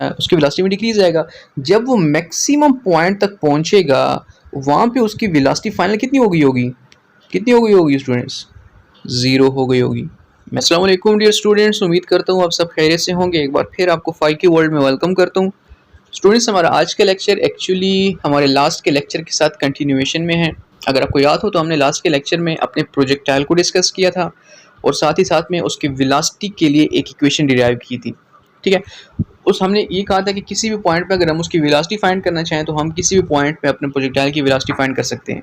उसकी वेलोसिटी में डिक्रीज आएगा। जब वो मैक्सिमम पॉइंट तक पहुंचेगा वहाँ पे उसकी वेलोसिटी फाइनल कितनी हो गई होगी, कितनी हो गई होगी स्टूडेंट्स, ज़ीरो हो गई होगी। अस्सलाम वालेकुम डियर स्टूडेंट्स, उम्मीद करता हूँ आप सब खैरियत से होंगे। एक बार फिर आपको फाइव के वर्ल्ड में वेलकम करता हूँ। स्टूडेंट्स, हमारा आज का लेक्चर एक्चुअली हमारे लास्ट के लेक्चर के साथ कंटिन्यूएशन में है। अगर आपको याद हो तो हमने लास्ट के लेक्चर में अपने प्रोजेक्टाइल को डिस्कस किया था और साथ ही साथ में उसके वेलोसिटी के लिए एक इक्वेशन डिराइव की थी। ठीक है, हमने ये कहा था कि किसी भी पॉइंट पे अगर हम उसकी वेलोसिटी फाइंड करना चाहें तो हम किसी भी पॉइंट पे अपने प्रोजेक्टाइल की वेलोसिटी फाइंड कर सकते हैं।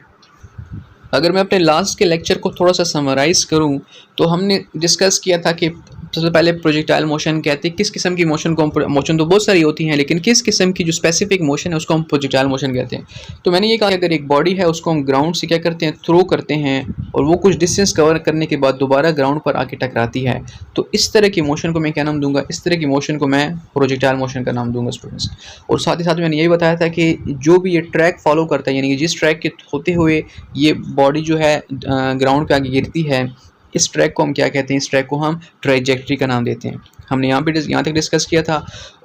अगर मैं अपने लास्ट के लेक्चर को थोड़ा सा समराइज़ करूं तो हमने डिस्कस किया था कि सबसे पहले प्रोजेक्टाइल मोशन कहते हैं किस किस्म की मोशन को हम, मोशन तो बहुत सारी होती हैं लेकिन किस किस्म की जो स्पेसिफिक मोशन है उसको हम प्रोजेक्टाइल मोशन कहते हैं। तो मैंने ये कहा कि अगर एक बॉडी है उसको हम ग्राउंड से क्या करते हैं, थ्रो करते हैं और वो कुछ डिस्टेंस कवर करने के बाद दोबारा ग्राउंड पर आके टकराती है, तो इस तरह की मोशन को मैं क्या नाम दूंगा, इस तरह की मोशन को मैं प्रोजेक्टाइल मोशन का नाम दूंगा स्टूडेंट्स। और साथ ही साथ मैंने यही बताया था कि जो भी ये ट्रैक फॉलो करता है, यानी कि जिस ट्रैक के होते हुए ये बॉडी जो है ग्राउंड पे आगे गिरती है, इस ट्रैक को हम क्या कहते हैं, इस ट्रैक को हम ट्रैजेक्टरी का नाम देते हैं। हमने यहाँ तक डिस्कस किया था।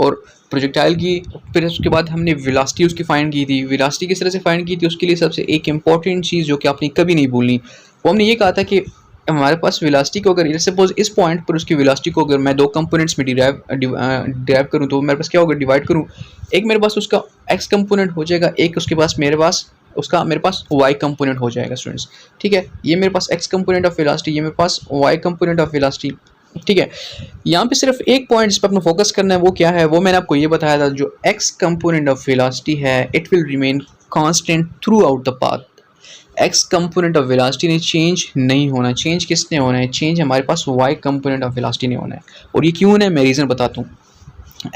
और प्रोजेक्टाइल की फिर उसके बाद हमने वेलोसिटी उसकी फाइंड की थी। वेलोसिटी किस तरह से फाइंड की थी, उसके लिए सबसे एक इंपॉर्टेंट चीज़ जो कि आपने कभी नहीं भूलनी, वो हमने ये कहा था कि हमारे पास वेलोसिटी को अगर सपोज इस पॉइंट पर उसकी वेलोसिटी को अगर मैं दो कंपोनेंट्स में डिराइव करूँ तो मेरे पास क्या होगा, डिवाइड करूँ। एक मेरे पास उसका एक्स कंपोनेंट हो जाएगा, एक उसके पास मेरे पास y कंपोनेंट हो जाएगा स्टूडेंट्स। ठीक है, ये मेरे पास x कंपोनेंट ऑफ वेलोसिटी, ये मेरे पास y कंपोनेंट ऑफ वेलोसिटी। ठीक है, यहाँ पे सिर्फ एक पॉइंट जिस पर अपना फोकस करना है वो क्या है, वो मैंने आपको ये बताया था, जो x कंपोनेंट ऑफ वेलोसिटी है it will remain constant through out the path. x component of velocity ने चेंज नहीं होना। चेंज किसने होना है, चेंज हमारे पास y कंपोनेंट ऑफ वेलोसिटी ने होना है। और ये क्यों होना है, मैं रीज़न बताता हूँ।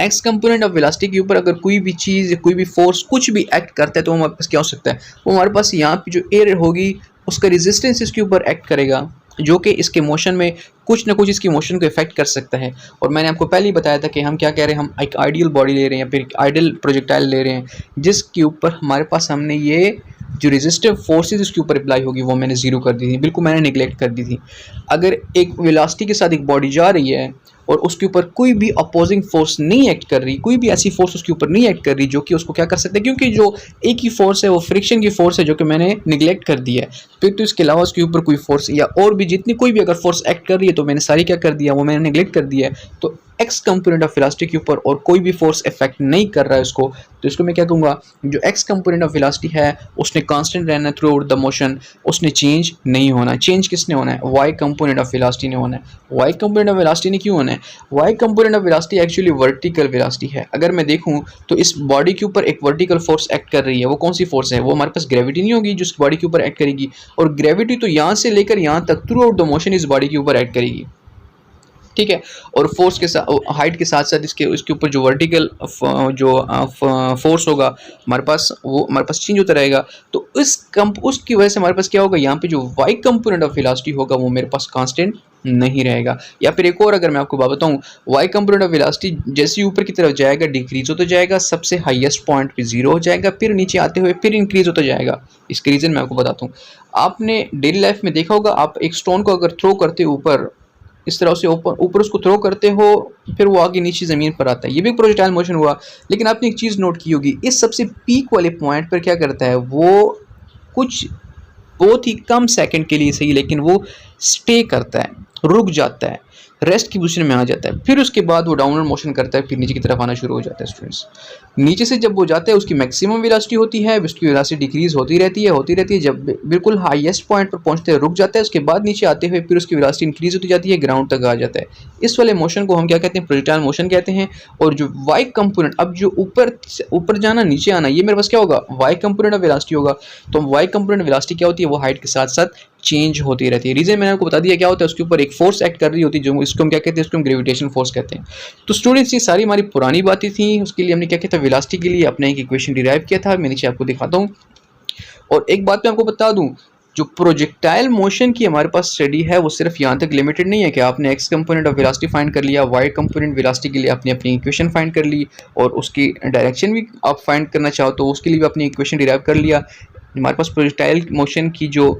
एक्स कंपोनेंट ऑफ वेलोसिटी के ऊपर अगर कोई भी चीज़, कोई भी फोर्स कुछ भी एक्ट करता है तो हमारे पास क्या हो सकता है, वो हमारे पास यहाँ पे जो एयर होगी उसका रेजिस्टेंस इसके ऊपर एक्ट करेगा, जो कि इसके मोशन में कुछ ना कुछ इसकी मोशन को इफेक्ट कर सकता है। और मैंने आपको पहले ही बताया था कि हम क्या कह रहे हैं, हम एक आइडियल बॉडी ले रहे हैं या फिर आइडियल प्रोजेक्टाइल ले रहे हैं जिसके ऊपर हमारे पास हमने ये जो रेजिस्टिव फोर्सेस उसके ऊपर अप्लाई होगी वो मैंने ज़ीरो कर दी थी, बिल्कुल मैंने निगलेक्ट कर दी थी। अगर एक वेलोसिटी के साथ एक बॉडी जा रही है और उसके ऊपर कोई भी अपोजिंग फोर्स नहीं एक्ट कर रही, कोई भी ऐसी फोर्स उसके ऊपर नहीं एक्ट कर रही जो कि उसको क्या कर सकते हैं, क्योंकि जो एक ही फोर्स है वो फ्रिक्शन की फोर्स है जो कि मैंने निगलेक्ट कर दी है। फिर तो इसके अलावा उसके ऊपर कोई फोर्स या और भी जितनी कोई भी अगर फोर्स एक्ट कर रही है तो मैंने सारी क्या कर दिया, वो मैंने निगलेक्ट कर दिया है। तो एक्स कंपोनेंट ऑफ वेलोसिटी के ऊपर और कोई भी फोर्स इफेक्ट नहीं कर रहा है उसको, तो इसको मैं क्या कहूँगा, जो एक्स कंपोनेंट ऑफ वेलोसिटी है उसने कांस्टेंट रहना थ्रू आउट द मोशन, उसने चेंज नहीं होना। चेंज किसने होना है, वाई कंपोनेंट ऑफ वेलोसिटी ने होना है। वाई कंपोनेंट ऑफ वेलोसिटी ने क्यों होना है, Y component of velocity actually vertical velocity है। अगर मैं देखूँ तो इस बॉडी के ऊपर एक वर्टिकल फोर्स एक्ट कर रही है, वो कौन सी फोर्स है, वो हमारे पास ग्रेविटी नहीं होगी जो इस बॉडी के ऊपर एक्ट करेगी, और ग्रेविटी तो यहाँ से लेकर यहाँ तक थ्रू आउट द मोशन इस बॉडी के ऊपर एक्ट करेगी। ठीक है, और फोर्स के साथ, हाइट के साथ साथ इसके ऊपर जो वर्टिकल जो फोर्स होगा हमारे पास, वो हमारे पास चेंज होता रहेगा। तो उसकी वजह से हमारे पास क्या होगा, यहाँ पे जो वाई कंपोनेंट ऑफ वेलोसिटी होगा वो मेरे पास कांस्टेंट नहीं रहेगा। या फिर एक और अगर मैं आपको बात बताऊँ, वाई कंपोनेंट ऑफ वेलोसिटी जैसे ऊपर की तरफ जाएगा डिक्रीज होता जाएगा, सबसे हाईएस्ट पॉइंट पे जीरो हो जाएगा, फिर नीचे आते हुए फिर इंक्रीज होता जाएगा। इसके रीज़न मैं आपको बताता हूँ। आपने डेली लाइफ में देखा होगा, आप एक स्टोन को अगर थ्रो करते ऊपर, इस तरह से ऊपर उसको थ्रो करते हो, फिर वो आगे नीचे ज़मीन पर आता है, ये भी प्रोजेक्टाइल मोशन हुआ। लेकिन आपने एक चीज़ नोट की होगी, इस सबसे पीक वाले पॉइंट पर क्या करता है, वो कुछ बहुत ही कम सेकंड के लिए सही लेकिन वो स्टे करता है, रुक जाता है, रेस्ट की पोजीशन में आ जाता है। फिर उसके बाद वो डाउनवर्ड मोशन करता है, फिर नीचे की तरफ आना शुरू हो जाता है स्टूडेंट्स। नीचे से जब वो जाता है उसकी मैक्सिमम वेलोसिटी होती है, उसकी वेलोसिटी डिक्रीज होती रहती है। जब बिल्कुल हाईएस्ट पॉइंट पर पहुंचते हैं रुक जाता है, उसके बाद नीचे आते हुए फिर उसकी वेलोसिटी इंक्रीज होती जाती है, ग्राउंड तक आ जाता है। इस वाले मोशन को हम क्या कहते हैं, प्रोजेक्टाइल मोशन कहते हैं। और जो वाई कंपोनेंट, अब जो ऊपर जाना नीचे आना, ये मेरे पास क्या होगा, वाई कंपोनेंट ऑफ वेलोसिटी होगा। तो वाई कंपोनेंट वेलोसिटी क्या होती है, वो हाइट के साथ साथ चेंज होती रहती है। रीजन मैंने आपको बता दिया क्या होता है, उसके ऊपर एक फोर्स एक्ट कर रही होती है, जो इसको हम क्या कहते हैं, इसको हम ग्रेविटेशन फोर्स कहते हैं। तो स्टूडेंट्स, ये सारी हमारी पुरानी बातें थी, उसके लिए हमने क्या किया था, वेलोसिटी के लिए अपने एक इक्वेशन डिराइव किया था। मैं नीचे आपको दिखाता हूँ। और एक बात मैं आपको बता दूं, जो प्रोजेक्टाइल मोशन की हमारे पास स्टडी है वो सिर्फ यहाँ तक लिमिटेड नहीं है कि आपने x component of velocity find कर लिया, वाई कंपोनेंट वेलोसिटी के लिए आपने अपनी इक्वेशन फाइंड कर ली, और उसकी डायरेक्शन भी आप फाइंड करना चाहो तो उसके लिए भी अपनी इक्वेशन डिराइव कर लिया। हमारे पास प्रोजेक्टाइल मोशन की जो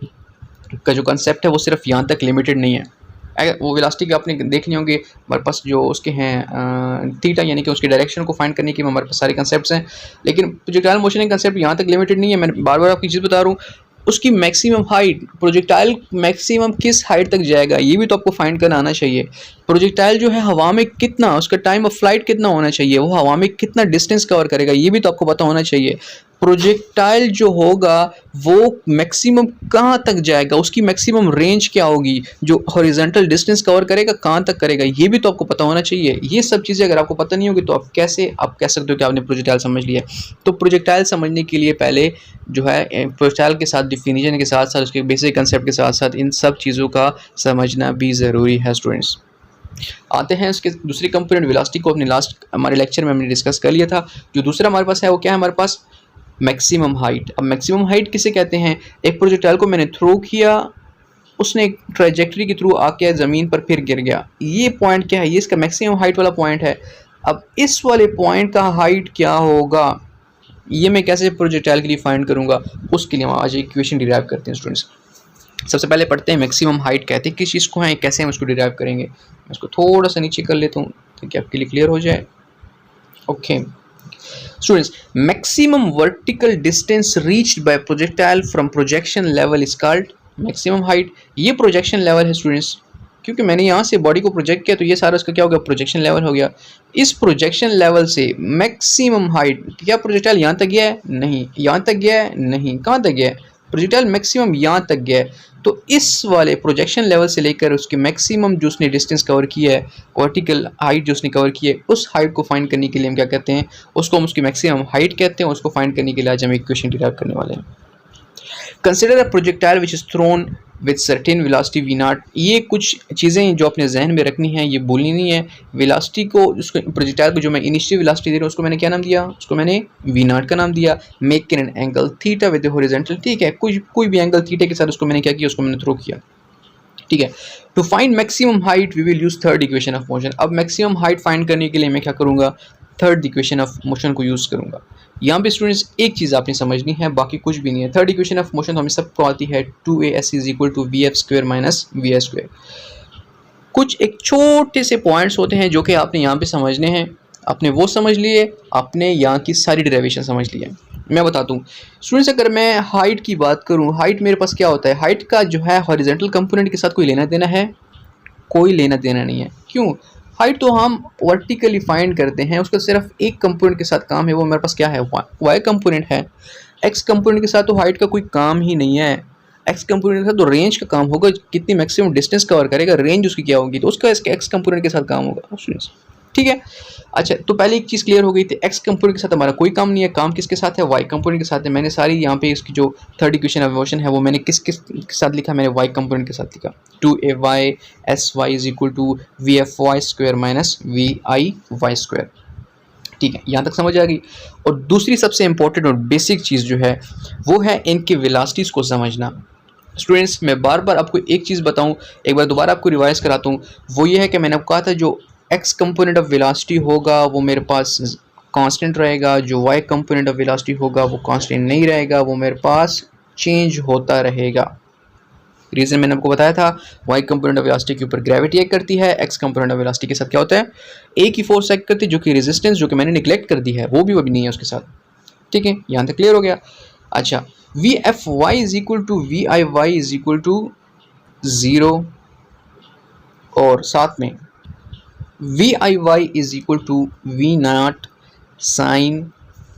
कंसेप्ट है वो सिर्फ यहाँ तक लिमिटेड नहीं है। वो वेलोसिटी के आपने देखने होंगे, हमारे पास जो उसके हैं थीटा यानी कि उसके डायरेक्शन को फाइंड करने के हमारे पास सारे कंसेप्ट हैं। लेकिन प्रोजेक्टाइल मोशन का कंसेप्ट यहाँ तक लिमिटेड नहीं है, मैं बार बार आपकी चीज़ बता रहा हूँ। उसकी मैक्सिमम हाइट, प्रोजेक्टाइल मैक्सिमम किस हाइट तक जाएगा ये भी तो आपको फाइंड करना आना चाहिए। प्रोजेक्टाइल जो है हवा में कितना, उसका टाइम ऑफ फ्लाइट कितना होना चाहिए, वो हवा में कितना डिस्टेंस कवर करेगा ये भी तो आपको पता होना चाहिए। प्रोजेक्टाइल जो होगा वो मैक्सिमम कहाँ तक जाएगा, उसकी मैक्सिमम रेंज क्या होगी, जो हॉरिजॉन्टल डिस्टेंस कवर करेगा कहाँ तक करेगा ये भी तो आपको पता होना चाहिए। ये सब चीज़ें अगर आपको पता नहीं होगी तो आप कैसे आप कह सकते हो कि आपने प्रोजेक्टाइल समझ लिया। तो प्रोजेक्टाइल समझने के लिए पहले जो है प्रोजेक्टाइल के साथ डिफिनीशन के साथ साथ उसके बेसिक कंसेप्ट के साथ साथ इन सब चीज़ों का समझना भी ज़रूरी है स्टूडेंट्स। आते हैं इसके दूसरी कंपोनेंट वेलोसिटी को, अपने लास्ट हमारे लेक्चर में हमने डिस्कस कर लिया था। जो दूसरा हमारे पास है वो क्या है, हमारे पास मैक्सिमम हाइट। अब मैक्सिमम हाइट किसे कहते हैं, एक प्रोजेक्टाइल को मैंने थ्रो किया, उसने एक ट्रैजेक्टरी के थ्रू आके ज़मीन पर फिर गिर गया, ये पॉइंट क्या है, ये इसका मैक्सिमम हाइट वाला पॉइंट है। अब इस वाले पॉइंट का हाइट क्या होगा ये मैं कैसे प्रोजेक्टाइल के लिए फाइंड करूँगा, उसके लिए हम आज एक इक्वेशन डिराइव करते हैं स्टूडेंट्स। सबसे पहले पढ़ते हैं मैक्सिमम हाइट कहते हैं किस चीज़ को है, कैसे हम उसको डिराइव करेंगे। मैं इसको थोड़ा सा नीचे कर लेता हूँ ताकि आपके लिए क्लियर हो जाए। Okay students, maximum vertical distance reached by projectile from projection level is called maximum height. ये प्रोजेक्शन लेवल है स्टूडेंट्स, क्योंकि मैंने यहाँ से बॉडी को प्रोजेक्ट किया तो ये सारा उसका क्या हो गया, प्रोजेक्शन लेवल हो गया। इस प्रोजेक्शन लेवल से मैक्सिमम हाइट, क्या प्रोजेक्टाइल यहाँ तक गया है, नहीं, यहाँ तक गया है, नहीं, कहाँ तक गया है, प्रोजेक्टाइल मैक्सिमम यहाँ तक गया है। तो इस वाले प्रोजेक्शन लेवल से लेकर उसके मैक्सिमम जो उसने डिस्टेंस कवर किया है, वर्टिकल हाइट जो उसने कवर की है, उस हाइट को फाइंड करने के लिए हम क्या कहते हैं, उसको हम उसकी मैक्सिमम हाइट कहते हैं। उसको फाइंड करने के लिए आज हम इक्वेशन डिराइव करने वाले हैं। Consider a projectile which is thrown with certain velocity V naught. ये कुछ चीज़ें जो अपने जहन में रखनी है, ये भूलनी नहीं है। वेलोसिटी को, उसको प्रोजेक्टाइल को जो मैं इनिशियल वेलोसिटी दे रहा हूँ उसको मैंने क्या नाम दिया, उसको मैंने वी नॉट का नाम दिया। Make an angle theta with horizontal, ठीक है, कोई भी एंगल थीटा के साथ उसको मैंने क्या किया, उसको मैंने थ्रो किया, ठीक है। To find maximum height we will use third equation of motion. अब मैक्सिमम हाइट फाइंड करने के लिए मैं क्या करूँगा, थर्ड इक्वेशन ऑफ मोशन को यूज़ करूँगा। यहाँ पे स्टूडेंट्स एक चीज़ आपने समझनी है, बाकी कुछ भी नहीं है। थर्ड इक्वेशन ऑफ मोशन तो हमें सबको आती है, 2as is equal to V F square minus V S square. कुछ एक छोटे से पॉइंट्स होते हैं जो कि आपने यहाँ पे समझने हैं, आपने वो समझ लिए, आपने यहाँ की सारी डेरिवेशन समझ ली है। मैं बताता हूँ स्टूडेंट्स, अगर मैं हाइट की बात करूँ, हाइट मेरे पास क्या होता है, हाइट का जो है हॉरिजॉन्टल कंपोनेंट के साथ कोई लेना देना है, कोई लेना देना नहीं है। क्यों, हाइट तो हम वर्टिकली फाइंड करते हैं, उसका सिर्फ एक कंपोनेंट के साथ काम है, वो मेरे पास क्या है, वाई कंपोनेंट है। एक्स कंपोनेंट के साथ तो हाइट का कोई काम ही नहीं है। एक्स कंपोनेंट के साथ तो रेंज का काम होगा, कितनी मैक्सिमम डिस्टेंस कवर करेगा, रेंज उसकी क्या होगी, तो उसका इसके एक्स कंपोनेंट के साथ काम होगा स्टूडेंट्स, ठीक है। अच्छा, तो पहले एक चीज़ क्लियर हो गई थी, एक्स कंपोनेंट के साथ हमारा कोई काम नहीं है, काम किसके साथ है, वाई कंपोनेंट के साथ है। मैंने सारी यहाँ पे इसकी जो थर्ड इक्वेशन ऑफ मोशन है वो मैंने किस के साथ लिखा, मैंने वाई कंपोनेंट के साथ लिखा। 2ay sy is equal to V F Y square minus V I Y square, ठीक है, यहाँ तक समझ आ गई। और दूसरी सबसे इंपॉर्टेंट और बेसिक चीज़ जो है वो है इनके वेलोसिटीज़ को समझना। स्टूडेंट्स, मैं बार बार आपको एक चीज़ बताऊं, एक बार दोबारा आपको रिवाइज कराता हूँ, वो ये है कि मैंने आपको कहा था जो एक्स कंपोनेंट ऑफ वेलोसिटी होगा वो मेरे पास कांस्टेंट रहेगा, जो वाई कंपोनेंट ऑफ वेलोसिटी होगा वो कांस्टेंट नहीं रहेगा, वो मेरे पास चेंज होता रहेगा। रीज़न मैंने आपको बताया था, वाई कंपोनेंट ऑफ वेलोसिटी के ऊपर ग्रेविटी एक्ट करती है, एक्स कंपोनेंट ऑफ वेलोसिटी के साथ क्या होता है, एक ही फोर्स एक्ट करती है जो कि रेजिस्टेंस, जो कि मैंने निगलेक्ट कर दी है, वो भी अभी नहीं है उसके साथ, ठीक है, यहाँ तक क्लियर हो गया। अच्छा, V F Y is equal to we I Y is equal to 0 और साथ में V I Y is equal to we naught sine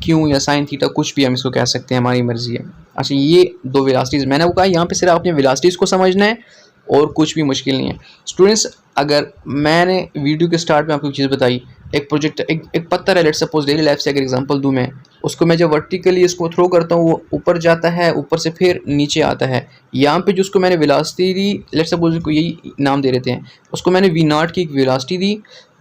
Q या साइन थीटा, कुछ भी हम इसको कह सकते हैं, हमारी मर्जी है। अच्छा, ये दो वेलोसिटीज़ मैंने आपको कहा, यहाँ पे सिर्फ आपने वेलोसिटीज़ को समझना है और कुछ भी मुश्किल नहीं है। स्टूडेंट्स, अगर मैंने वीडियो के स्टार्ट में आपको चीज़ बताई, एक प्रोजेक्ट एक पत्थर है, लेट्स सपोज डेली लाइफ से अगर एग्जांपल दूं मैं, उसको मैं जब वर्टिकली इसको थ्रो करता हूँ वो ऊपर जाता है, ऊपर से फिर नीचे आता है। यहाँ पे जो उसको मैंने वेलोसिटी दी, लेट्स सपोज उसको यही नाम दे देते हैं, उसको मैंने वी नॉट की एक वेलोसिटी दी,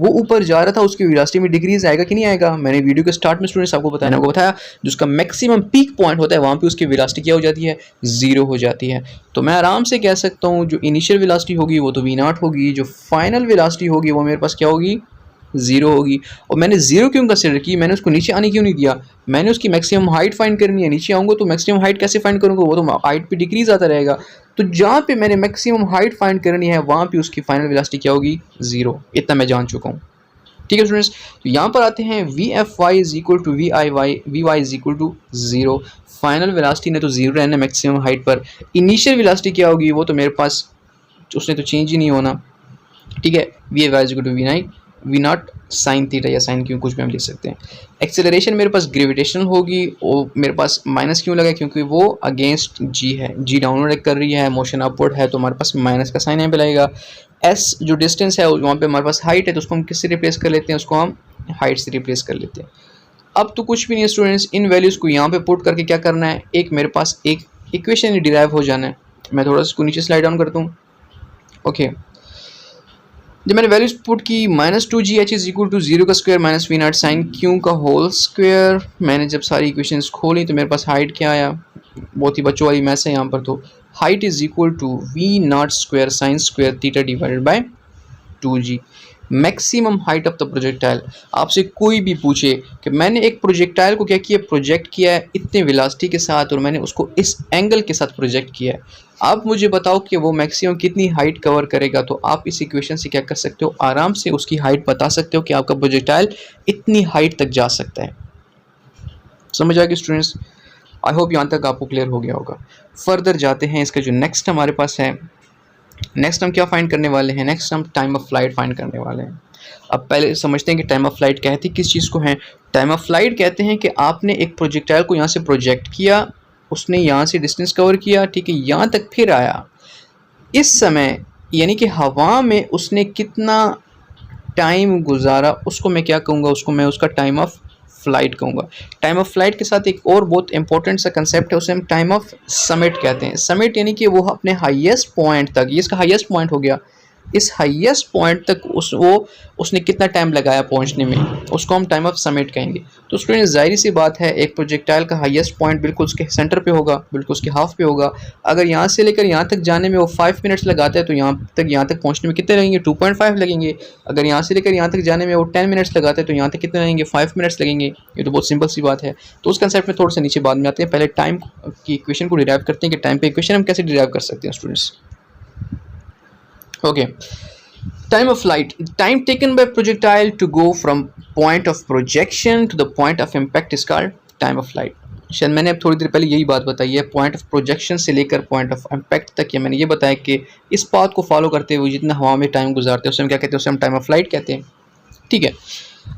वो ऊपर जा रहा था, उसकी वेलोसिटी में डिक्रीज आएगा कि नहीं आएगा, मैंने वीडियो के स्टार्ट में स्टूडेंट्स आपको बताया जो उसका मैक्सिमम पीक पॉइंट होता है वहाँ पे उसकी वेलोसिटी क्या हो जाती है, 0 हो जाती है। तो मैं आराम से कह सकता हूँ जो इनिशियल वेलोसिटी होगी वो तो वी नॉट होगी, जो फाइनल वेलोसिटी होगी वो मेरे पास क्या होगी, 0 होगी। और मैंने 0 क्यों कंसिडर की, मैंने उसको नीचे आने क्यों नहीं दिया, मैंने उसकी मैक्सिमम हाइट फाइंड करनी है, नीचे आऊँगा तो मैक्सिमम हाइट कैसे फाइंड करूँगा, वो तो हाइट पे डिक्रीज आता रहेगा। तो जहाँ पे मैंने मैक्सिमम हाइट फाइंड करनी है वहाँ पे उसकी फाइनल वेलोसिटी क्या होगी, 0। इतना मैं जान चुका हूँ। ठीक है स्टूडेंट्स, तो यहाँ पर आते हैं V F Y is equal to we I Y, V Y is equal to 0। Final velocity ने तो 0 रहना मैक्सिमम हाइट पर। इनिशियल वेलोसिटी क्या होगी, वो तो मेरे पास उसने तो चेंज ही नहीं होना। ठीक है, V F Y is equal to we naught sine theta या साइन क्यू, कुछ भी हम लिख सकते हैं। एक्सेलरेशन मेरे पास ग्रेविटेशनल होगी, वो मेरे पास माइनस क्यों लगा, क्योंकि वो अगेंस्ट जी है, जी डाउनवर्ड कर रही है, मोशन अपवर्ड है, तो हमारे पास माइनस का साइन यहाँ पे लगेगा। एस जो डिस्टेंस है वहाँ पे हमारे पास हाइट है, तो उसको हम किससे रिप्लेस कर लेते हैं, उसको हम हाइट से रिप्लेस कर लेते हैं। अब तो कुछ भी नहीं है स्टूडेंट्स, इन वैल्यूज़ को यहाँ पे पुट करके क्या करना है, एक मेरे पास एक इक्वेशन डिराइव हो जाना है। मैं थोड़ा सा इसको नीचे स्लाइड डाउन करता हूँ। ओके, जब मैंने वैल्यूज पुट की, -2gh इज इक्वल टू 0 का square minus V naught sine Q का होल स्क्वायर। मैंने जब सारी इक्वेशंस खोली तो मेरे पास हाइट क्या आया, बहुत ही बच्चों वाली मैथ्स है यहाँ पर। तो height is equal to we naught square sine square theta divided by 2g। Maximum height of the projectile, आपसे कोई भी पूछे कि मैंने एक प्रोजेक्टाइल को क्या किया, प्रोजेक्ट किया है इतने वेलोसिटी के साथ और मैंने उसको इस एंगल के साथ प्रोजेक्ट किया है, आप मुझे बताओ कि वो मैक्सिमम कितनी हाइट कवर करेगा। तो आप इस इक्वेशन से क्या कर सकते हो, आराम से उसकी हाइट बता सकते हो कि आपका प्रोजेक्टाइल इतनी हाइट तक जा सकता है। समझ आ गया स्टूडेंट्स? आई होप यहाँ तक आपको क्लियर हो गया होगा। फर्दर जाते हैं, इसका जो नेक्स्ट हमारे पास है, नेक्स्ट हम क्या फाइंड करने वाले हैं, नेक्स्ट हम टाइम ऑफ फ्लाइट फाइंड करने वाले हैं। अब पहले समझते हैं कि टाइम ऑफ फ्लाइट कहती किस चीज़ को है। टाइम ऑफ फ्लाइट कहते हैं कि आपने एक प्रोजेक्टाइल को यहाँ से प्रोजेक्ट किया, उसने यहाँ से डिस्टेंस कवर किया, ठीक है, यहाँ तक फिर आया, इस समय यानी कि हवा में उसने कितना टाइम गुजारा, उसको मैं क्या कहूँगा, उसको मैं उसका टाइम ऑफ फ्लाइट कहूँगा। टाइम ऑफ फ्लाइट के साथ एक और बहुत इंपॉर्टेंट सा कंसेप्ट है, उसे हम टाइम ऑफ समिट कहते हैं। समिट यानी कि वो अपने हाईएस्ट पॉइंट तक, ये इसका हाईएस्ट पॉइंट हो गया, इस हाईएस्ट पॉइंट तक उसने कितना टाइम लगाया पहुंचने में, उसको हम टाइम ऑफ समिट कहेंगे। तो स्टूडेंट जाहिर सी बात है, एक प्रोजेक्टाइल का हाईएस्ट पॉइंट बिल्कुल उसके सेंटर पे होगा, बिल्कुल उसके हाफ पे होगा। अगर यहाँ से लेकर यहाँ तक जाने में वो 5 मिनट्स लगाता है तो यहाँ तक पहुँचने में कितने लगेंगे, 2.5 लगेंगे। अगर यहाँ से लेकर यहाँ तक जाने में वो 10 मिनट्स लगाता है तो यहाँ तक कितने लगेंगे, 5 मिनट्स लगेंगे। ये तो बहुत सिंपल सी बात है। तो उस कंसेप्ट में थोड़ा सा नीचे बाद में आते हैं, पहले टाइम की इक्वेशन को डिराइव करते हैं कि टाइम पे इक्वेशन हम कैसे डिराइव कर सकते हैं students. Okay, time of flight, time taken by projectile to go from point of projection to the point of impact is called time of flight। शायद मैंने अब थोड़ी देर पहले यही बात बताई है, पॉइंट ऑफ प्रोजेक्शन से लेकर पॉइंट ऑफ इम्पैक्ट तक। ये मैंने ये बताया कि इस पाथ को फॉलो करते हुए जितना हवा में टाइम गुजारते हैं उसे हम क्या कहते हैं, उसे हम टाइम ऑफ फ्लाइट कहते हैं। ठीक है,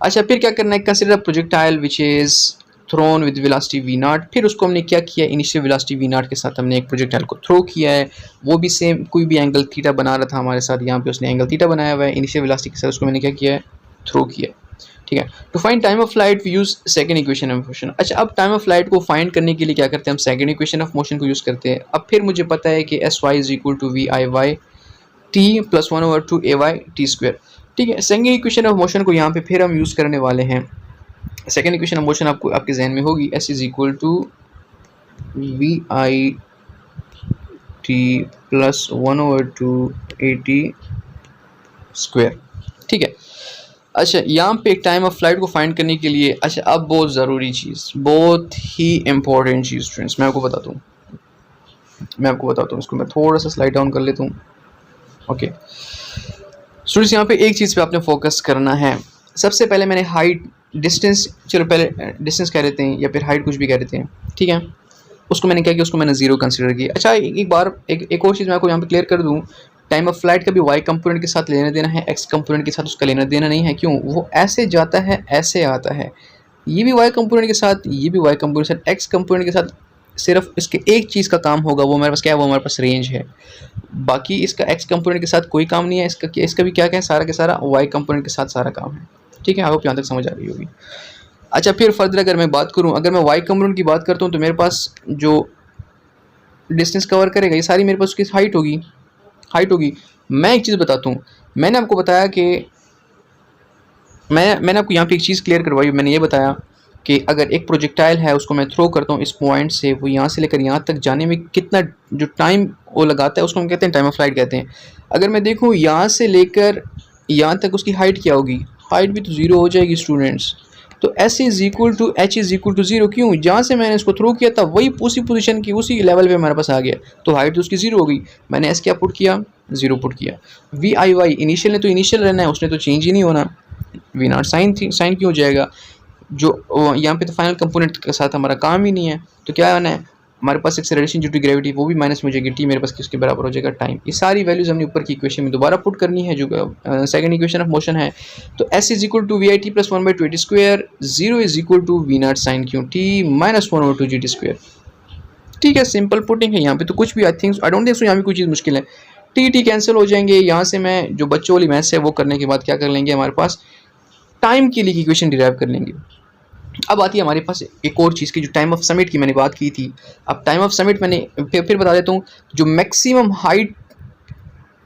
अच्छा फिर क्या करना है, consider projectile which is thrown with velocity V naught. फिर उसको हमने क्या किया, इनिशियल वेलोसिटी वी नॉट के साथ हमने एक प्रोजेक्टाइल को थ्रो किया है, वो भी सेम कोई भी एंगल थीटा बना रहा था हमारे साथ, यहाँ पे उसने एंगल थीटा बनाया हुआ है, इनिशियल वेलोसिटी के साथ उसको मैंने क्या किया है, थ्रो किया। ठीक है, to find time of flight we use second equation of motion. अच्छा, अब टाइम ऑफ फ्लाइट को फाइंड करने के लिए क्या करते हैं, हम सेकंड इक्वेशन ऑफ मोशन को यूज़ करते हैं। अब फिर मुझे पता है कि S Y is equal to we I Y T plus 1/2 A Y T square. ठीक है, सेकंड इक्वेशन ऑफ मोशन को यहाँ पे फिर हम यूज़ करने वाले हैं। सेकेंड इक्वेशन ऑफ मोशन आपको आपके जहन में होगी, s is equal to we i t plus 1/2 a t square. ठीक है, अच्छा यहाँ पे टाइम ऑफ फ्लाइट को फाइंड करने के लिए, अच्छा अब बहुत ज़रूरी चीज़, बहुत ही इंपॉर्टेंट चीज़ स्टूडेंट्स, मैं आपको बताता हूँ, इसको मैं थोड़ा सा स्लाइड डाउन कर लेता हूँ। ओके स्टूडेंट्स, यहाँ पे एक चीज़ पे आपने फोकस करना है। सबसे पहले मैंने हाइट, डिस्टेंस, चलो पहले डिस्टेंस कह देते हैं या फिर हाइट कुछ भी कह देते हैं, ठीक है, उसको मैंने क्या किया, उसको मैंने 0 कंसीडर किया। अच्छा एक और चीज़ मैं आपको यहाँ पे क्लियर कर दूँ, टाइम ऑफ फ्लाइट का भी वाई कंपोनेंट के साथ लेना देना है, एक्स कंपोनेंट के साथ उसका लेना देना नहीं है। क्यों, वो ऐसे जाता है ऐसे आता है, ये भी वाई कंपोनेंट के साथ, ये भी वाई कंपोनेंट के साथ, एक्स कंपोनेंट के साथ सिर्फ इसके एक चीज़ का काम होगा, वो हमारे पास क्या है, वो हमारे पास रेंज है। बाकी इसका एक्स कंपोनेंट के साथ कोई काम नहीं है, इसका भी क्या है, सारा के सारा वाई कंपोनेंट के साथ सारा काम है। ठीक है, आपको यहाँ तक समझ आ रही होगी। अच्छा फिर फर्दर अगर मैं बात करूँ, अगर मैं वाई कंपोनेंट की बात करता हूँ तो मेरे पास जो डिस्टेंस कवर करेगा ये सारी मेरे पास उसकी हाइट होगी। मैं एक चीज़ बताता हूँ, मैंने आपको बताया कि मैंने आपको यहाँ पे एक चीज़ क्लियर करवाई। मैंने ये बताया कि अगर एक प्रोजेक्टाइल है उसको मैं थ्रो करता हूँ इस पॉइंट से, वो यहाँ से लेकर यहाँ तक जाने में कितना जो टाइम वो लगाता है उसको हम कहते हैं टाइम ऑफ फ्लाइट कहते हैं। अगर मैं देखूँ यहाँ से लेकर यहाँ तक उसकी हाइट क्या होगी, हाइट भी तो 0 हो जाएगी स्टूडेंट्स। तो s is equal to h is equal to 0। क्यों? जहाँ से मैंने इसको थ्रो किया था वही उसी पोजीशन की उसी लेवल पे हमारे पास आ गया, तो हाइट तो उसकी 0 हो गई। मैंने s क्या पुट किया? 0 पुट किया। वी आई वाई इनिशियल ने तो इनिशियल रहना है, उसने तो चेंज ही नहीं होना। वी नॉट साइन थी, साइन क्यों हो जाएगा? जो यहाँ पे तो फाइनल कंपोनेंट के साथ हमारा काम ही नहीं है, तो क्या आना है हमारे पास? एक्सेलरेशन ड्यू टू ग्रेविटी वो भी माइनस में हो जाएगी, टी मेरे पास किसके बराबर हो जाएगा? टाइम। ये सारी वैल्यूज हमने ऊपर की इक्वेशन में दोबारा पुट करनी है जो सेकंड इक्वेशन ऑफ मोशन है। तो s is equal to we i t plus 1/2 t square, 0 is equal to we naught sine q t minus 1/2 g t square. ठीक है, सिंपल पुटिंग है यहाँ पे, तो कुछ भी आई डोंट थिंक सो यहाँ भी कोई चीज़ मुश्किल है। टी कैंसिल हो जाएंगे। यहाँ से मैं जो बच्चों वाली मैथ्स है वो करने के बाद क्या कर लेंगे, हमारे पास टाइम के लिए इक्वेशन डिराइव कर लेंगे। अब आती है हमारे पास एक और चीज़ की, जो टाइम ऑफ समिट की मैंने बात की थी। अब टाइम ऑफ समिट मैंने फिर बता देता हूँ, जो मैक्सिमम हाइट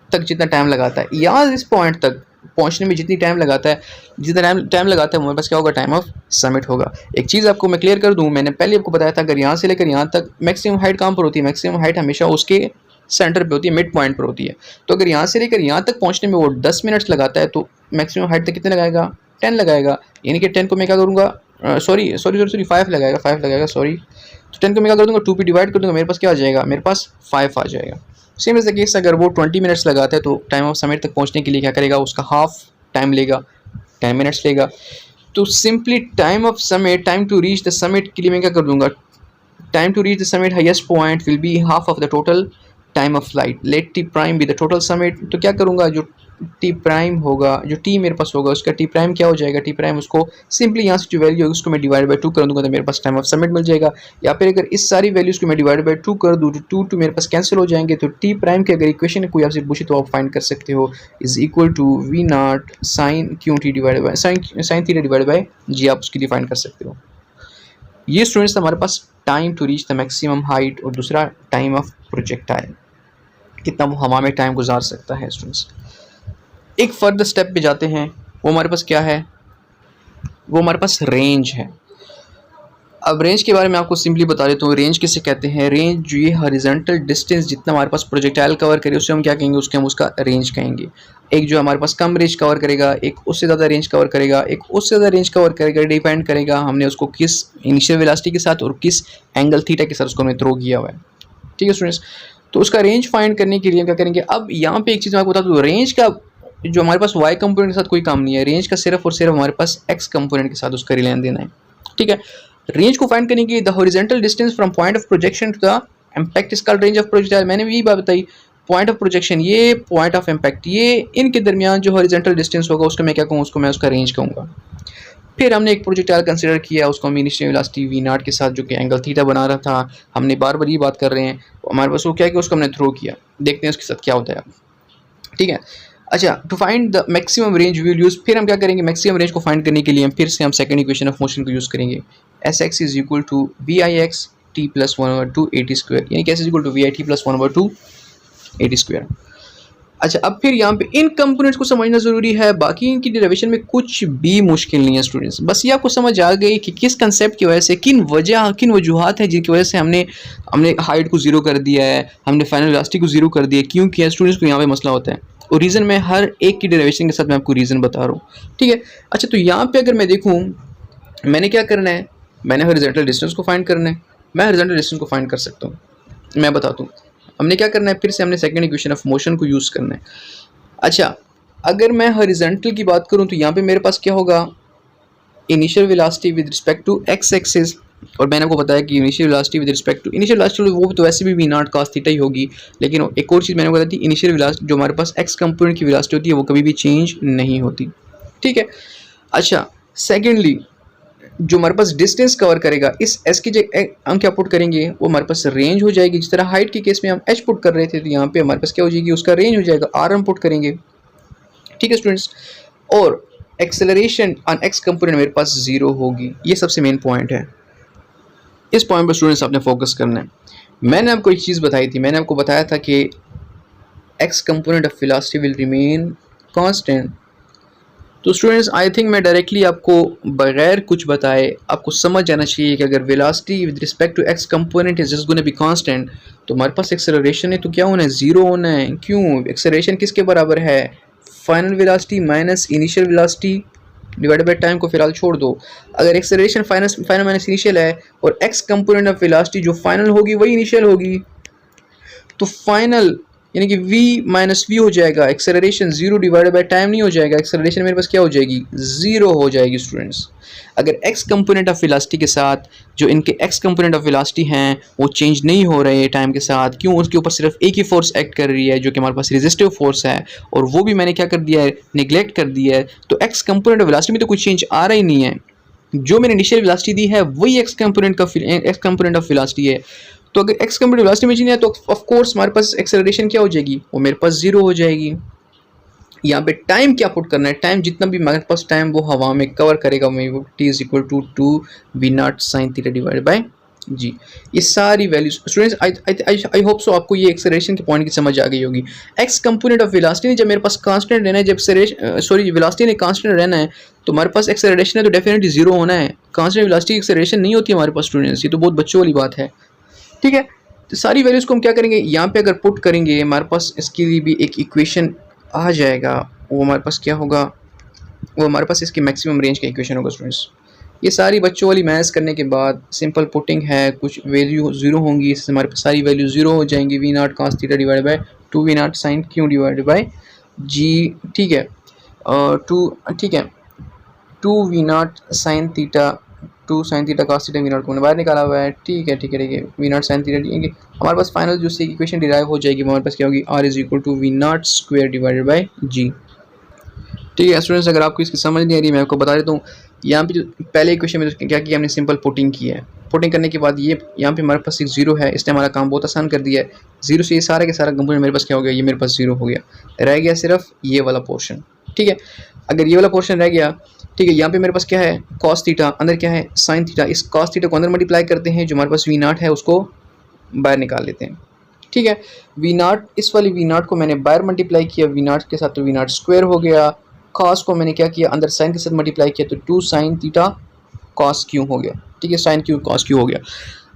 तक जितना टाइम लगाता है, यहाँ इस पॉइंट तक पहुँचने में जितनी टाइम लगाता है, जितना टाइम लगाता है हमारे पास क्या होगा? टाइम ऑफ समिट होगा। एक चीज़ आपको मैं क्लियर कर दूँ, मैंने पहले आपको बताया था अगर यहाँ से लेकर यहाँ तक मैक्सिमम हाइट कहाँ पर होती है? मैक्सिमम हाइट हमेशा उसके सेंटर पे होती है, मिड पॉइंट पर होती है। तो अगर यहाँ से लेकर यहाँ तक पहुँचने में वो 10 मिनट्स लगाता है, तो मैक्सिमम हाइट तक कितने लगाएगा? 10 लगाएगा। यानी कि 10 को मैं क्या करूँगा? सॉरी 5 लगाएगा सॉरी। तो 10 को मैं क्या कर दूँगा? 2 पे डिवाइड कर दूँगा, मेरे पास क्या आ जाएगा? मेरे पास 5 आ जाएगा। सेम एज द केस अगर वो 20 मिनट्स लगाता है तो टाइम ऑफ समिट तक पहुँचने के लिए क्या करेगा? उसका हाफ टाइम लेगा, 10 मिनट्स लेगा। तो simply time of summit, time to reach the summit के लिए मैं क्या कर दूँगा? Time to reach the summit highest point will be half of the total time of flight, let t prime be the total summit. तो क्या करूँगा? जो टी प्राइम होगा, जो टी मेरे पास होगा, उसका टी प्राइम क्या हो जाएगा? टी प्राइम उसको सिंपली यहाँ से जो वैल्यू होगी उसको मैं डिवाइड बाई 2 कर दूँगा, तो मेरे पास टाइम ऑफ समिट मिल जाएगा। या फिर अगर इस सारी वैल्यूज़ को मैं डिवाइड बाई 2 कर दूँ तो 2 मेरे पास कैंसिल हो जाएंगे। तो टी प्राइम की अगर इक्वेशन कोई आपसे पूछे तो आप फाइंड कर सकते हो, is equal to we naught sine q t divide by sine theta divide by g, आप उसके लिए फाइंड कर सकते हो। ये स्टूडेंट्स हमारे पास time to reach the maximum height, और दूसरा टाइम ऑफ प्रोजेक्टाइल, कितना वो हवा में टाइम गुजार सकता है। स्टूडेंट्स एक फर्दर स्टेप पे जाते हैं, वो हमारे पास क्या है? वो हमारे पास रेंज है। अब रेंज के बारे में आपको सिंपली बता देता हूँ। रेंज किसे कहते हैं? रेंज जो ये हॉरिजॉन्टल डिस्टेंस जितना हमारे पास प्रोजेक्टाइल कवर करे उससे हम क्या कहेंगे? उसके हम उसका रेंज कहेंगे। एक जो हमारे पास कम रेंज कवर करेगा, एक उससे ज़्यादा रेंज कवर करेगा, एक उससे ज़्यादा रेंज कवर करेगा, डिपेंड करेगा हमने उसको किस इनिशियल वेलोसिटी के साथ और किस एंगल थीटा के साथ उसको हमने थ्रो किया हुआ है। ठीक है स्टूडेंट्स, तो उसका रेंज फाइंड करने के लिए क्या करेंगे? अब यहाँ पे एक चीज़ मैं आपको बता दूँ, रेंज का जो हमारे पास वाई कंपोनेंट के साथ कोई काम नहीं है, रेंज का सिर्फ और सिर्फ हमारे पास एक्स कंपोनेंट के साथ उसका लेना देना है। ठीक है, रेंज को फाइंड करने के लिए the horizontal distance from point of projection to the impact is called range of projectile. मैंने भी यही बात बताई, पॉइंट ऑफ प्रोजेक्शन ये, पॉइंट ऑफ इम्पैक्ट ये, इनके दरमियान जो हॉरिजॉन्टल डिस्टेंस होगा उसको मैं क्या कहूँ? उसको मैं उसका रेंज कहूँगा। फिर हमने एक प्रोजेक्टाइल कंसिडर किया, उसको हम इनिशियल वेलोसिटी वी नॉट के साथ जो कि एंगल थीटा बना रहा था, हमने बार बार ये बात कर रहे हैं, हमारे पास वो क्या है कि उसको हमने थ्रो किया, देखते हैं उसके साथ क्या होता है। ठीक है, अच्छा, to find the maximum range we will use, फिर हम क्या करेंगे? मैक्सिमम रेंज को फाइंड करने के लिए हम फिर से हम सेकंड इक्वेशन ऑफ मोशन को यूज़ करेंगे। S x is equal to we i x t plus 1/2 a t square, यानी कि s is equal to we i t plus 1/2 a t square. अच्छा, अब फिर यहाँ पे इन कंपोनेंट्स को समझना ज़रूरी है, बाकी इनकी डेरिवेशन में कुछ भी मुश्किल नहीं है स्टूडेंट्स। बस ये आपको समझ आ गई कि किस कंसेप्ट की वजह से, किन वजूहात हैं जिनकी वजह से हमने हाइट को जीरो कर दिया है, हमने फाइनल वेलोसिटी को जीरो कर दिया है, क्यों किया स्टूडेंट्स को यहाँ पे मसला होता है। और रीज़न मैं हर एक की डेरिवेशन के साथ मैं आपको रीज़न बता रहा हूँ। ठीक है, अच्छा, तो यहाँ पे अगर मैं देखूँ मैंने क्या करना है, मैंने हॉरिजॉन्टल डिस्टेंस को फाइंड करना है। मैं हॉरिजॉन्टल डिस्टेंस को फाइंड कर सकता हूँ, मैं बताता हूँ हमने क्या करना है। फिर से हमने सेकंड इक्वेशन ऑफ मोशन को यूज़ करना है। अच्छा, अगर मैं हॉरिजॉन्टल की बात करूँ तो यहाँ पे मेरे पास क्या होगा? Initial velocity with respect to x axis, और मैंने आपको बताया कि initial velocity with respect to initial velocity वो तो वैसे भी वी नॉट कॉस थीटा ही होगी, लेकिन एक और चीज़ मैंने बताई थी, इनिशियल वेलोसिटी जो हमारे पास एक्स कंपोनेंट की वेलोसिटी होती है वो कभी भी चेंज नहीं होती। ठीक है, अच्छा, सेकेंडली जो हमारे पास डिस्टेंस कवर करेगा, इस एस की जगह हम क्या पुट करेंगे? वो हमारे पास रेंज हो जाएगी। जिस तरह हाइट के केस में हम एच पुट कर रहे थे, तो यहाँ पे हमारे पास क्या हो जाएगी? उसका रेंज हो जाएगा, आर हम पुट करेंगे। ठीक है स्टूडेंट्स, और एक्सेलरेशन ऑन एक्स कंपोनेंट मेरे पास 0 होगी। ये सबसे मेन पॉइंट है, इस पॉइंट पर स्टूडेंट्स आपने फोकस करना है। मैंने आपको एक चीज़ बताई थी, मैंने आपको बताया था कि x component of velocity will remain constant. तो स्टूडेंट्स आई थिंक मैं डायरेक्टली आपको बगैर कुछ बताए आपको समझ जाना चाहिए कि अगर velocity with respect to x component is just gonna be constant, तो हमारे पास एक्सेलरेशन है तो क्या होना है? 0 होना है। क्यों? एक्सेलरेशन किसके बराबर है? Final velocity minus initial velocity divided by time को फिलहाल छोड़ दो। अगर एक्सेलरेशन फाइनल माइनस इनिशियल है और एक्स कंपोनेंट ऑफ वेलोसिटी जो फाइनल होगी वही इनिशियल होगी, तो फाइनल यानी कि v माइनस वी हो जाएगा, एक्सेलरेशन 0 डिवाइडेड बाय टाइम नहीं हो जाएगा, एक्सेलरेशन मेरे पास क्या हो जाएगी 0 हो जाएगी स्टूडेंट्स। अगर x कंपोनेंट ऑफ वेलोसिटी के साथ जो इनके x कंपोनेंट ऑफ वेलोसिटी हैं वो चेंज नहीं हो रहे टाइम के साथ, क्यों? उसके ऊपर सिर्फ एक ही फोर्स एक्ट कर रही है जो कि हमारे पास रेजिस्टिव फोर्स है, और वो भी मैंने क्या कर दिया है, निगलेक्ट कर दिया है, तो x कंपोनेंट ऑफ वेलोसिटी में तो कोई चेंज आ रहा ही नहीं है। जो मैंने इनिशियल वेलोसिटी दी है वही x कंपोनेंट ऑफ वेलोसिटी है। तो अगर x कंपोनेंट वेलोसिटी में चेंज है तो ऑफ कोर्स हमारे पास एक्सेलरेशन क्या हो जाएगी, वो मेरे पास 0 हो जाएगी। यहाँ पे टाइम क्या पुट करना है, टाइम जितना भी हमारे पास टाइम वो हवा में कवर करेगा वो t is equal to 2 v0 sine theta divided by g. ये सारी values students I hope so आपको ये एक्सेलरेशन के पॉइंट की समझ आ गई होगी। एक्स कंपोनेंट ऑफ वेलोसिटी ने जब मेरे पास कांस्टेंट रहना है, जब वेलोसिटी ने कांस्टेंट रहना है तो हमारे पास एक्सेलरेशन है तो डेफिनेटली 0 होना है। कांस्टेंट वेलोसिटी एक्सेलरेशन नहीं होती हमारे पास स्टूडेंट्स, ये तो बहुत बच्चों वाली बात है, ठीक है। तो सारी वैल्यूज़ को हम क्या करेंगे, यहाँ पे अगर पुट करेंगे हमारे पास इसके लिए भी एक इक्वेशन आ जाएगा, वो हमारे पास क्या होगा, वो हमारे पास इसकी मैक्सिमम रेंज का इक्वेशन होगा स्टूडेंट्स। ये सारी बच्चों वाली मैथ्स करने के बाद सिंपल पुटिंग है, कुछ वैल्यू 0 होंगी, इससे हमारे पास सारी वैल्यू 0 हो जाएंगी। v0 cos theta divided bye 2 v0 sin q divided by g, ठीक है, 2 v0 sin theta 2 sin theta cos theta v0 को मैंने बाहर निकाला हुआ है, ठीक है v0 sin थीटा हमारे पास फाइनल जो सी इक्वेशन डिराइव हो जाएगी हमारे पास क्या होगी, r is equal to v0 square divided by g। ठीक है स्टूडेंट्स, अगर आपको इसकी समझ नहीं आ रही मैं आपको बता देता हूँ। यहाँ पे जो पहले इक्वेशन में क्या किया हमने, सिंपल पुटिंग की है। पुटिंग करने के बाद ये यहाँ पे हमारे पास एक 0 है, इसने हमारा काम बहुत आसान कर दिया है। 0 से ये सारा के सारा कंपोनेंट मेरे पास क्या हो गया, ये मेरे पास 0 हो गया, रह गया सिर्फ ये वाला पोर्शन, ठीक है। अगर ये वाला पोर्शन रह गया, ठीक है, यहाँ पे मेरे पास क्या है कॉस थीटा, अंदर क्या है साइन थीटा, इस कॉस थीटा को अंदर मल्टीप्लाई करते हैं, जो हमारे पास v0 है उसको बाहर निकाल लेते हैं, ठीक है। v0 इस वाली v0 को मैंने बाहर मल्टीप्लाई किया v0 के साथ, तो v0 स्क्वायर हो गया। कॉस को मैंने क्या किया, अंदर साइन के साथ मल्टीप्लाई किया तो 2 sin थीटा कॉस क्यू हो गया, ठीक है, साइन क्यू कॉस क्यू हो गया।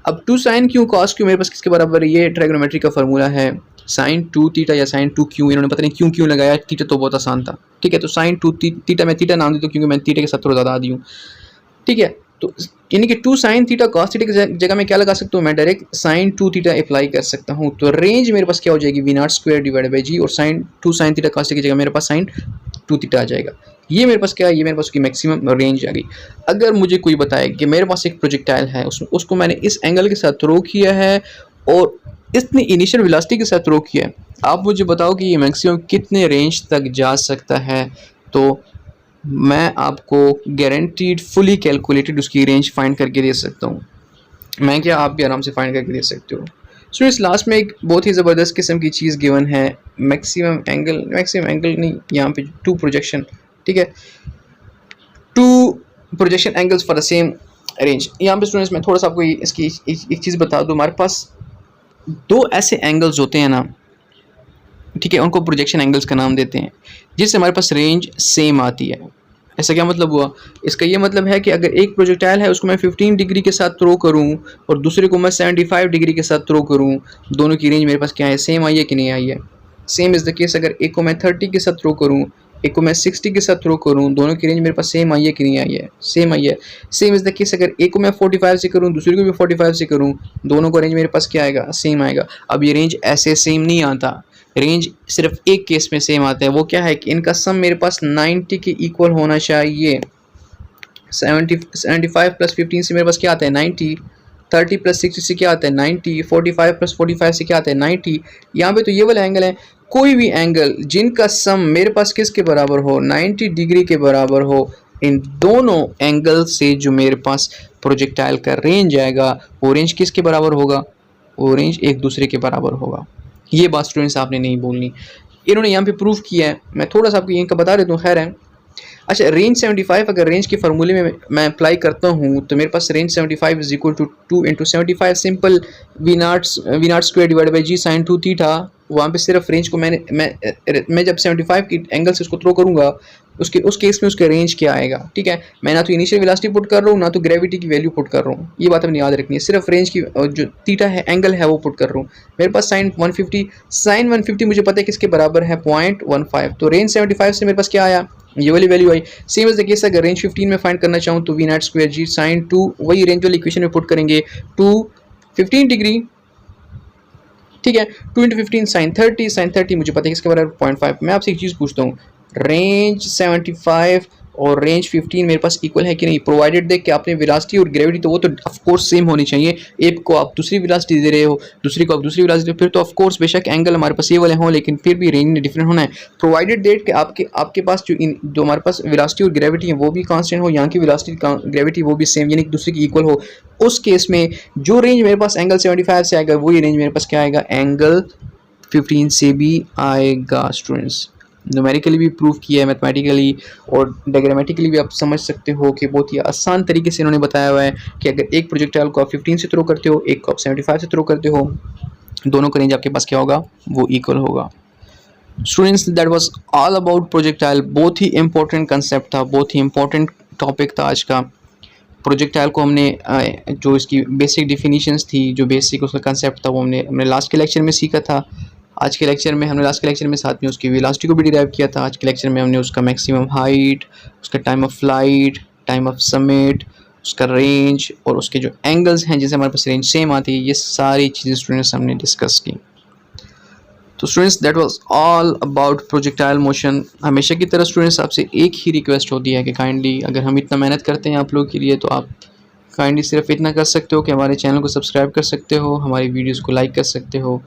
अब 2 sin क्यू कॉस क्यू मेरे पास किसके बराबर है, ये ट्राइगोनोमेट्री का फार्मूला है, sin 2 थीटा या sin 2 क्यू, इन्होंने पता नहीं क्यों लगाया, थीटा तो बहुत आसान था, ठीक है। तो sin 2 थीटा, मैं थीटा नाम देता हूँ क्योंकि मैं थीटा के साथ थोड़ा ज़्यादा आदी हूँ, ठीक है। तो यानी कि 2 sin थीटा कॉस थीटा की जगह मैं क्या लगा सकता हूँ, मैं डायरेक्ट sin 2 थीटा अप्लाई कर सकता हूँ। तो रेंज मेरे पास क्या हो जाएगी, v0 square divided by g, और 2 sin थीटा कॉस थीटा की जगह मेरे पास sin 2 थीटा आ जाएगा। ये मेरे पास क्या है, ये मेरे पास की मैक्सिमम रेंज आ गई। अगर मुझे कोई बताए कि मेरे पास एक प्रोजेक्टाइल है, उसको मैंने इस एंगल के साथ थ्रो किया है और इतनी इनिशियल वेलोसिटी के साथ थ्रो किया है, आप मुझे बताओ कि ये मैक्सिमम कितने रेंज तक जा सकता है। तो मैं आपको गारंटीड फुली कैलकुलेटेड उसकी रेंज फाइंड करके दे सकता हूँ। मैं क्या, आप भी आराम से फाइंड करके दे सकते हो। सो इस लास्ट में एक बहुत ही ज़बरदस्त किस्म की चीज़ गिवन है, मैक्सिमम एंगल नहीं, यहाँ पे 2 प्रोजेक्शन, ठीक है, 2 projection angles for the same range. यहाँ पे स्टूडेंट्स मैं थोड़ा सा आपको इसकी एक चीज़ बता दूँ, हमारे पास 2 ऐसे एंगल्स होते हैं ना, ठीक है, उनको प्रोजेक्शन एंगल्स का नाम देते हैं, जिससे हमारे पास रेंज सेम आती है। ऐसा क्या मतलब हुआ, इसका ये मतलब है कि अगर एक प्रोजेक्टाइल है उसको मैं 15 डिग्री के साथ थ्रो करूं और दूसरे को मैं 75 डिग्री के साथ थ्रो करूं, दोनों की रेंज मेरे पास क्या है, सेम आई है कि नहीं आई है। सेम इज़ द केस अगर एक को मैं 30 के साथ थ्रो करूं, एक को मैं 60 के साथ थ्रो करूं, दोनों की रेंज मेरे पास सेम आई है कि नहीं आई है, सेम आई है। सेम इज़ द केस अगर एक को मैं 45 से करूं, दूसरे को भी 45 से करूं, दोनों का रेंज मेरे पास क्या आएगा, सेम आएगा। अब ये रेंज ऐसे सेम नहीं आता, रेंज सिर्फ एक केस में सेम आता है, वो क्या है कि इनका सम मेरे पास 90 के इक्वल होना चाहिए। 75 प्लस 15 से मेरे पास क्या आता है 90, 30 प्लस 60 से क्या आता है 90, 45 प्लस 45 से क्या आता है 90। यहाँ पे तो ये वाला एंगल है, कोई भी एंगल जिनका सम मेरे पास किसके बराबर हो, 90 डिग्री के बराबर हो, इन दोनों एंगल से जो मेरे पास प्रोजेक्टाइल का रेंज आएगा वो रेंज किसके बराबर होगा, वो रेंज एक दूसरे के बराबर होगा। ये बात स्टूडेंट्स आपने नहीं बोलनी, इन्होंने यहाँ पे प्रूफ किया है, मैं थोड़ा सा आपको यहीं का बता देता हूँ, खैर है। अच्छा, रेंज 75 अगर रेंज के फार्मूले में मैं अप्लाई करता हूँ तो मेरे पास range 75 is equal to 2 into 75 simple v0 square divide by g sine 2 theta. वहाँ पे सिर्फ रेंज को मैं जब 75 की एंगल से उसको थ्रो करूँगा उस केस में उसका रेंज क्या आएगा, ठीक है। मैं ना तो इनिशियल वेलोसिटी पुट कर रहा हूँ ना तो ग्रेविटी की वैल्यू पुट कर रहा हूँ, ये बात हमें याद रखनी है, सिर्फ रेंज की जो थीटा है एंगल है वो पुट कर रहा हूँ। मेरे पास साइन 150 मुझे पता है किसके बराबर है 0.15, तो रेंज 75 से मेरे पास क्या आया, ये वाली वैल्यू आई y. Same as the case अगर रेंज 15 में फाइंड करना चाहूँ तो v naught square g sine 2, वही रेंज वाली इक्वेशन में पुट करेंगे 2 15 डिग्री, ठीक है, 2 इंटू 15 साइन 30 मुझे पता है किसके बराबर 0.5। मैं आपसे एक चीज़ पूछता हूँ, रेंज 75 और रेंज 15 मेरे पास इक्वल है कि नहीं, प्रोवाइडेड देख कि आपने वेलोसिटी और ग्रेविटी तो वो तो ऑफ कोर्स सेम होनी चाहिए। एक को आप दूसरी वेलोसिटी दे रहे हो, दूसरी को आप दूसरी वेलोसिटी दे रहे हो, फिर तो ऑफ कोर्स बेशक एंगल हमारे पास ये वाले हों लेकिन फिर भी रेंज में डिफरेंट होना है। प्रोवाइडेड देट कि आपके पास जो हमारे पास वेलोसिटी और ग्रेविटी है वो भी कांस्टेंट हो, यहाँ की वेलोसिटी ग्रेविटी वो भी सेम यानी दूसरे की इक्वल हो। उस केस में जो रेंज मेरे पास एंगल 75 से आएगा वही रेंज मेरे पास क्या आएगा, एंगल 15 से भी आएगा। स्टूडेंट्स न्यूमेरिकली भी प्रूव किया है, मैथमेटिकली और डायग्रामेटिकली भी आप समझ सकते हो कि बहुत ही आसान तरीके से इन्होंने बताया हुआ है कि अगर एक प्रोजेक्टाइल को आप 15 से थ्रो करते हो, एक को आप 75 से थ्रो करते हो, दोनों का रेंज आपके पास क्या होगा, वो इक्वल होगा। Students that was all about projectile. बहुत ही इंपॉर्टेंट कंसेप्ट था, बहुत ही इंपॉर्टेंट टॉपिक था आज का। प्रोजेक्टाइल को हमने जो इसकी बेसिक डिफिनीशंस थी, जो बेसिक उसका कंसेप्ट था वो हमने लास्ट के लेक्चर में सीखा था। आज के लेक्चर में हमने लास्ट के लेक्चर में साथ में उसकी वेलोसिटी को भी डिराइव किया था। आज के लेक्चर में हमने उसका मैक्सिमम हाइट, उसका time of flight, time of summit, उसका रेंज और उसके जो एंगल्स हैं जिनसे हमारे पास रेंज सेम आती है, ये सारी चीज़ें स्टूडेंट्स हमने डिस्कस की। तो students that was all about projectile motion. हमेशा की तरह स्टूडेंट्स आपसे एक ही रिक्वेस्ट होती है कि काइंडली अगर हम इतना मेहनत करते हैं आप लोगों के लिए तो आप काइंडली सिर्फ इतना कर सकते हो कि हमारे चैनल को सब्सक्राइब कर सकते हो, हमारी वीडियोज़ को लाइक कर सकते हो।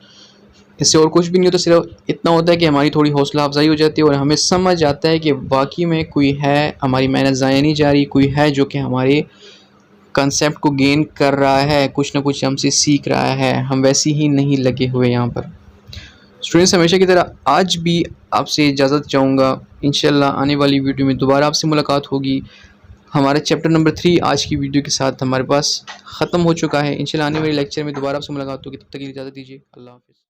इससे और कुछ भी नहीं होता, सिर्फ इतना होता है कि हमारी थोड़ी हौसला अफजाई हो जाती है और हमें समझ आता है कि वाकई में कोई है, हमारी मेहनत ज़ाया नहीं जा रही, कोई है जो कि हमारे कंसेप्ट को गेन कर रहा है, कुछ ना कुछ हमसे सीख रहा है, हम वैसे ही नहीं लगे हुए यहाँ पर। स्टूडेंट्स हमेशा की तरह आज भी आपसे इजाज़त चाहूँगा। इंशाल्लाह आने वाली वीडियो में दोबारा आपसे मुलाकात होगी। हमारा चैप्टर नंबर 3 आज की वीडियो के साथ हमारे पास ख़त्म हो चुका है। इंशाल्लाह आने वाले लेक्चर में दोबारा आपसे मुलाकात होगी, तब तक के लिए इजाज़त दीजिए। अल्लाह हाफ़िज़।